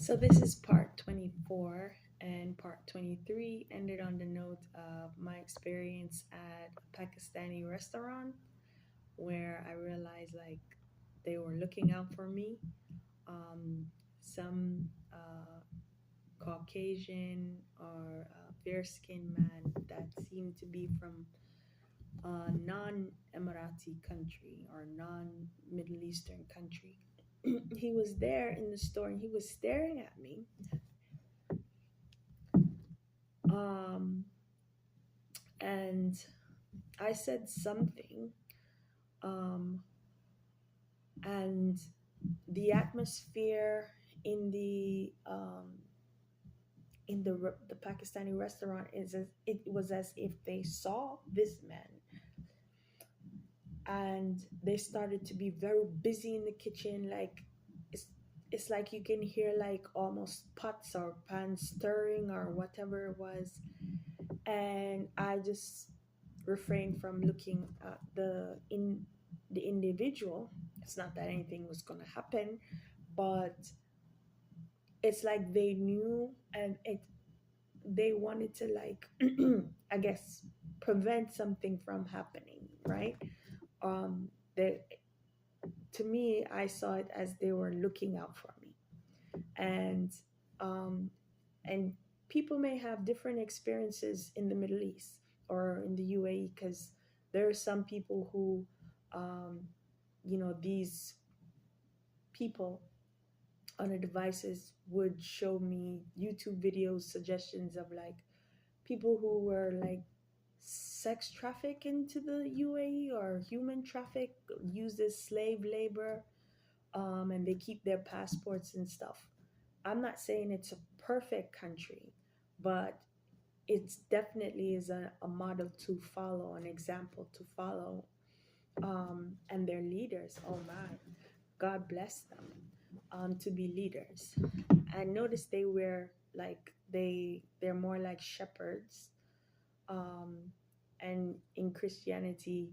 So this is part 24, and part 23 ended on the note of my experience at a Pakistani restaurant where I realized like they were looking out for me. Some Caucasian or fair skinned man that seemed to be from a non Emirati country or non Middle Eastern country. He was there in the store and he was staring at me. Um, and I said something, um, and the atmosphere in the Pakistani restaurant is as, it was as if they saw this man, and they started to be very busy in the kitchen. Like it's it's like you can hear like almost pots or pans stirring or whatever it was, and I just refrained from looking at the individual. It's not that anything was going to happen, but it's like they knew, and they wanted to like I guess prevent something from happening, right? They To me, I saw it as they were looking out for me, and um, and people may have different experiences in the Middle East or in the UAE, because there are some people who, um, these people on the devices would show me YouTube videos, suggestions of like people who were like sex trafficked into the UAE or human traffic, used as slave labor, and they keep their passports and stuff. I'm not saying it's a perfect country, but it's definitely is a model to follow, an example to follow. And their leaders, oh my, God bless them, to be leaders. And notice they wear like they're more like shepherds. Um, and in Christianity,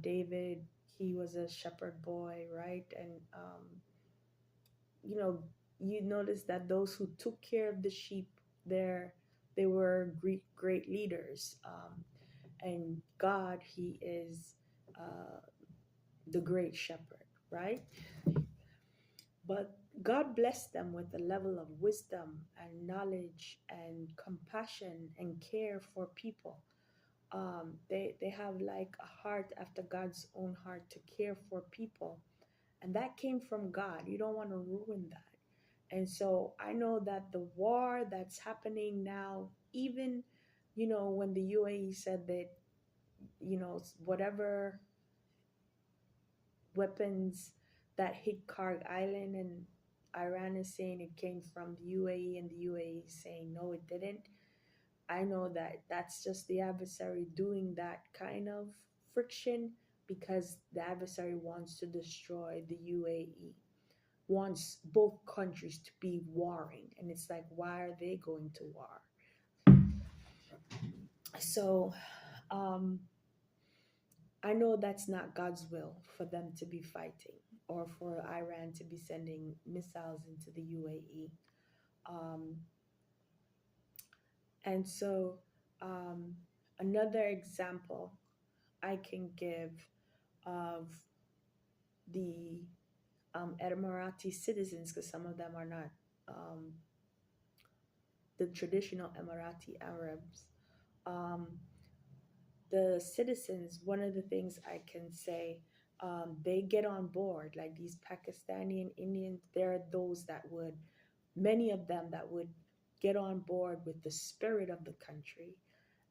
David, he was a shepherd boy, right? And you know, you notice that those who took care of the sheep there, they were great leaders. And God, He is uh, the great shepherd, right? But God blessed them with a level of wisdom and knowledge and compassion and care for people. They have like a heart after God's own heart to care for people, and that came from God. You don't want to ruin that. And so I know that the war that's happening now, even, when the UAE said that, whatever weapons that hit Karg Island, and Iran is saying it came from the UAE, and the UAE is saying no, it didn't. I know that that's just the adversary doing that kind of friction, because the adversary wants to destroy the UAE, wants both countries to be warring. And it's like, why are they going to war? So um, I know that's not God's will for them to be fighting, or for Iran to be sending missiles into the UAE. Um, and so um, another example I can give of the Emirati citizens, because some of them are not um, the traditional Emirati Arabs. Um, the citizens, one of the things I can say, they get on board, like these Pakistani and Indians. There are those that would, many of them that would get on board with the spirit of the country.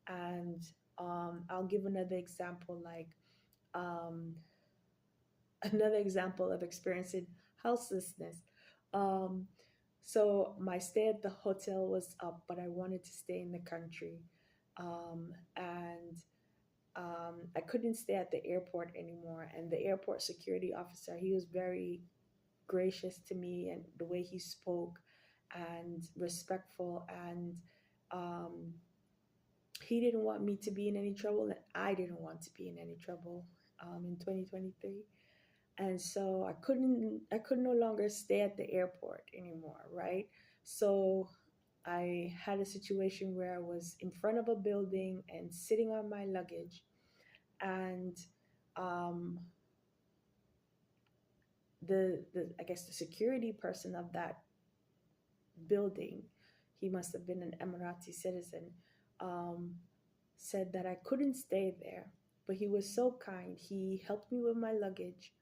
And I'll give another example, like um, another example of experiencing houselessness. Um, so my stay at the hotel was up, but I wanted to stay in the country. And I couldn't stay at the airport anymore. And the airport security officer, he was very gracious to me, and the way he spoke, and respectful. And um, he didn't want me to be in any trouble, and I didn't want to be in any trouble in 2023. And so I could no longer stay at the airport anymore, right? So I had a situation where I was in front of a building and sitting on my luggage, and um, the I guess the security person of that building, he must have been an Emirati citizen, um, said that I couldn't stay there. But he was so kind. He helped me with my luggage,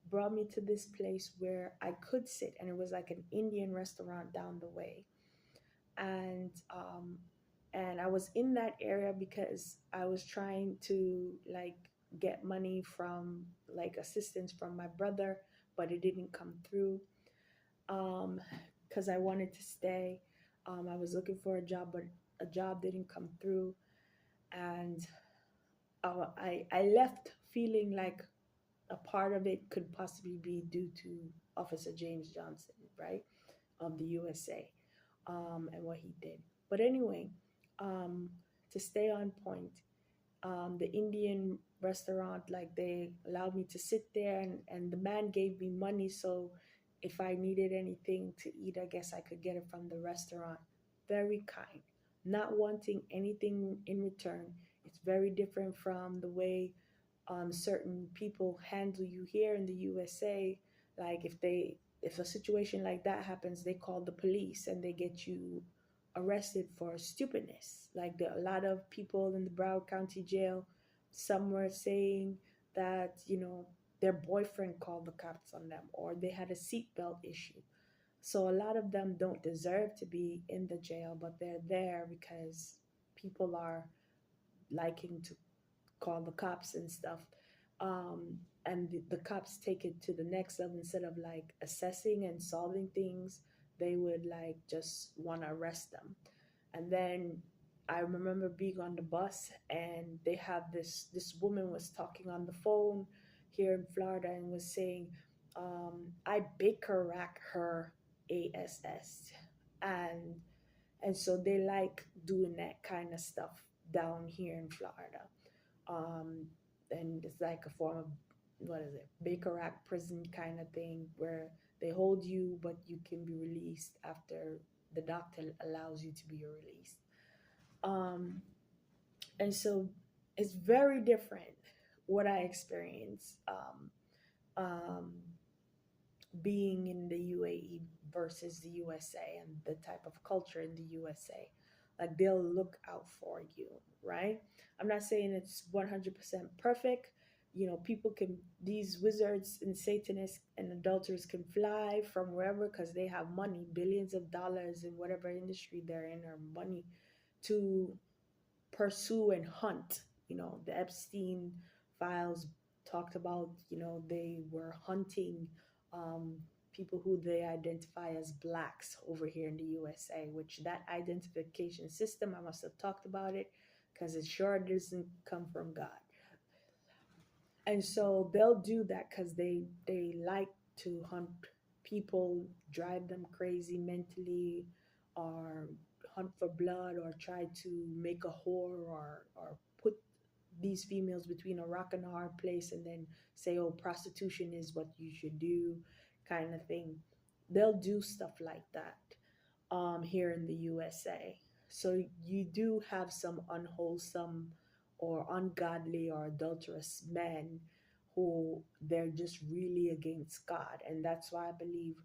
brought me to this place where I could sit, and it was like an Indian restaurant down the way. And and I was in that area because I was trying to like get money from like assistance from my brother, but it didn't come through because I wanted to stay. I was looking for a job, but a job didn't come through, and I left feeling like a part of it could possibly be due to Officer James Johnson, right, of the USA, and what he did. But anyway, um, to stay on point, the Indian restaurant, like they allowed me to sit there, and the man gave me money. So if I needed anything to eat, I guess I could get it from the restaurant. Very kind, not wanting anything in return. It's very different from the way certain people handle you here in the USA. Like if a situation like that happens, they call the police and they get you arrested for stupidness. Like a lot of people in the Broward County Jail, some were saying that their boyfriend called the cops on them or they had a seatbelt issue. So a lot of them don't deserve to be in the jail, but they're there because people are liking to call the cops and stuff. And the cops take it to the next level. Instead of like assessing and solving things, they would like just want to arrest them. And then I remember being on the bus and they have this woman was talking on the phone here in Florida and was saying, I baker rack her ASS. And so they like doing that kind of stuff down here in Florida. um, and it's like a form of what is it, Baker Act prison kind of thing where they hold you, but you can be released after the doctor allows you to be released. Um, and so it's very different what I experience um, being in the UAE versus the USA and the type of culture in the USA. Like they'll look out for you, right? I'm not saying it's 100% perfect. People can, these wizards and Satanists and adulterers can fly from wherever because they have money, billions of dollars in whatever industry they're in, or money to pursue and hunt. The Epstein files talked about, they were hunting um, people who they identify as blacks over here in the USA, which that identification system, I must have talked about it because it sure doesn't come from God. And so they'll do that because they like to hunt people, drive them crazy mentally, or hunt for blood, or try to make a whore, or put these females between a rock and a hard place and then say, oh, prostitution is what you should do, kind of thing. They'll do stuff like that here in the USA. So you do have some unwholesome or ungodly or adulterous men who they're just really against God. And that's why I believe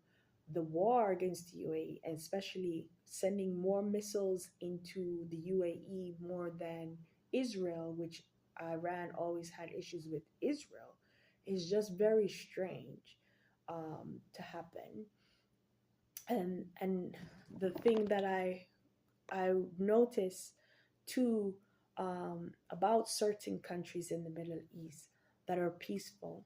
the war against the UAE, and especially sending more missiles into the UAE more than Israel, which Iran always had issues with Israel, is just very strange to happen. And the thing that I notice too, about certain countries in the Middle East that are peaceful,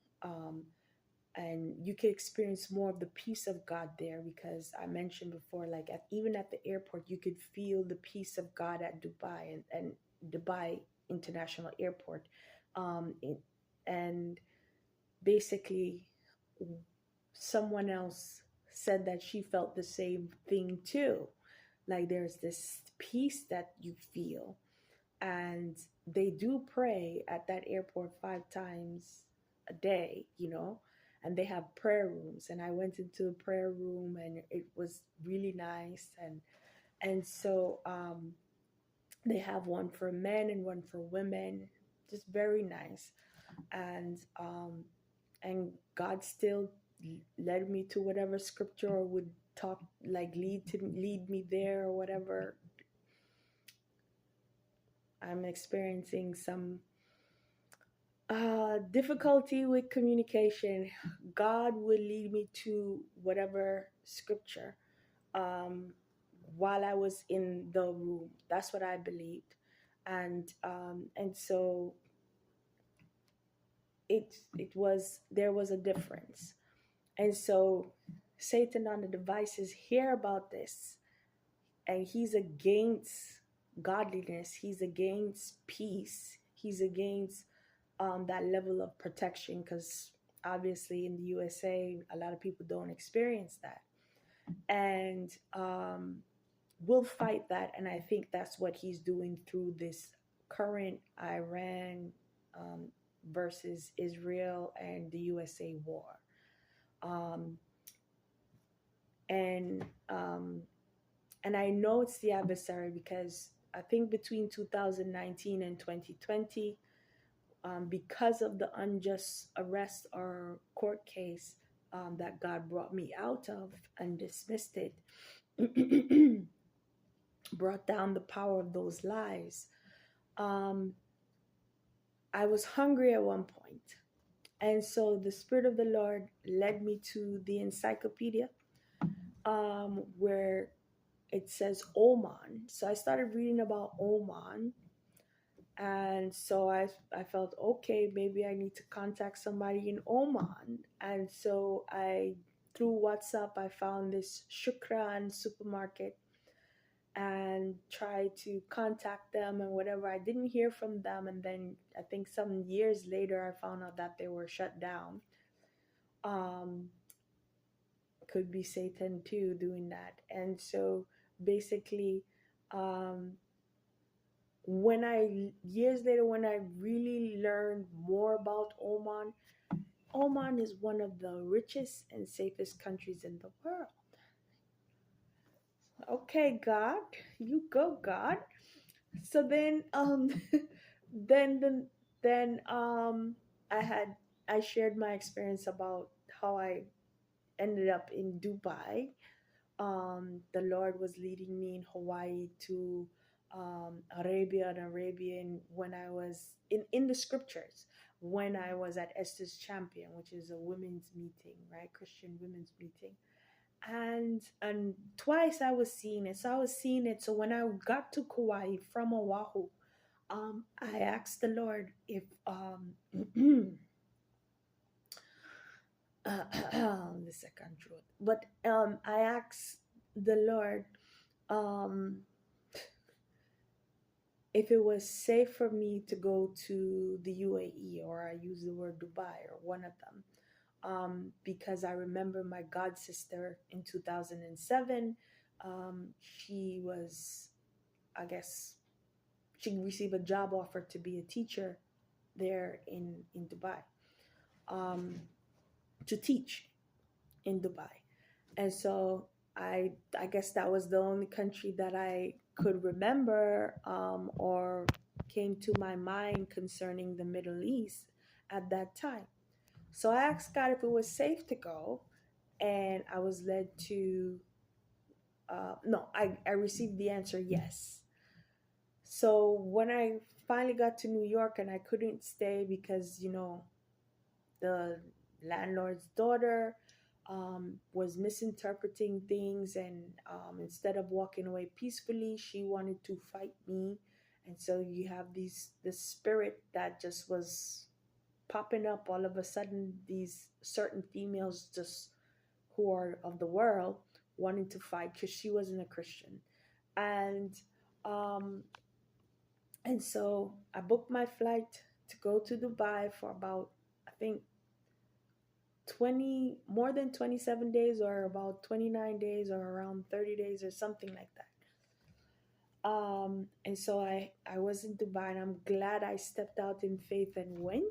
and you can experience more of the peace of God there, because I mentioned before, like even at the airport, you could feel the peace of God at Dubai, and Dubai International Airport, and basically someone else said that she felt the same thing too. Like there's this peace that you feel. And they do pray at that airport 5 times a day, and they have prayer rooms, and I went into a prayer room, and it was really nice. And so they have one for men and one for women, just very nice. And and God still led me to whatever scripture, or would talk, like lead me there, or whatever I'm experiencing some difficulty with communication. God will lead me to whatever scripture um, while I was in the room. That's what I believed, and so it was, there was a difference. And so Satan on the devices hear about this, and he's against godliness. He's against peace. He's against that level of protection, because obviously in the USA, a lot of people don't experience that. And we'll fight that. And I think that's what he's doing through this current Iran um, versus Israel and the USA war. Um, and um, and I know it's the adversary, because I think between 2019 and 2020, because of the unjust arrest or court case that God brought me out of and dismissed it, brought down the power of those lies. Um, I was hungry at one point. And so the Spirit of the Lord led me to the encyclopedia, where it says Oman. So I started reading about Oman. And so I felt, okay, maybe I need to contact somebody in Oman. And so through WhatsApp, I found this Shukran supermarket and tried to contact them and whatever. I didn't hear from them. And then I think some years later, I found out that they were shut down. Um, could be Satan too doing that. And so basically, um, years later, when I really learned more about Oman, Oman is one of the richest and safest countries in the world. Okay, God, you go, God. So then, then, then, then, I had I shared my experience about how I ended up in Dubai. The Lord was leading me in Hawaii to Arabia and Arabian when I was in the scriptures, when I was at Esther's Champion, which is a women's meeting, right? Christian women's meeting. And twice I was seeing it. So I was seeing it. So when I got to Kauai from Oahu, I asked the Lord if the second truth. But I asked the Lord um, if it was safe for me to go to the UAE, or I use the word Dubai, or one of them, because I remember my god sister in 2007. She was, I guess, she received a job offer to be a teacher there in Dubai, um, to teach in Dubai. And so I guess that was the only country that I could remember, or came to my mind concerning the Middle East at that time. So I asked God if it was safe to go, and I was led to no, I received the answer yes. So when I finally got to New York, and I couldn't stay because, the landlord's daughter was misinterpreting things, and instead of walking away peacefully, she wanted to fight me. And so you have this spirit that just was popping up all of a sudden, these certain females just who are of the world wanting to fight because she wasn't a Christian. And um and so I booked my flight to go to Dubai for about, I think, 20, more than 27 days, or about 29 days, or around 30 days, or something like that. And so I was in Dubai, and I'm glad I stepped out in faith and went.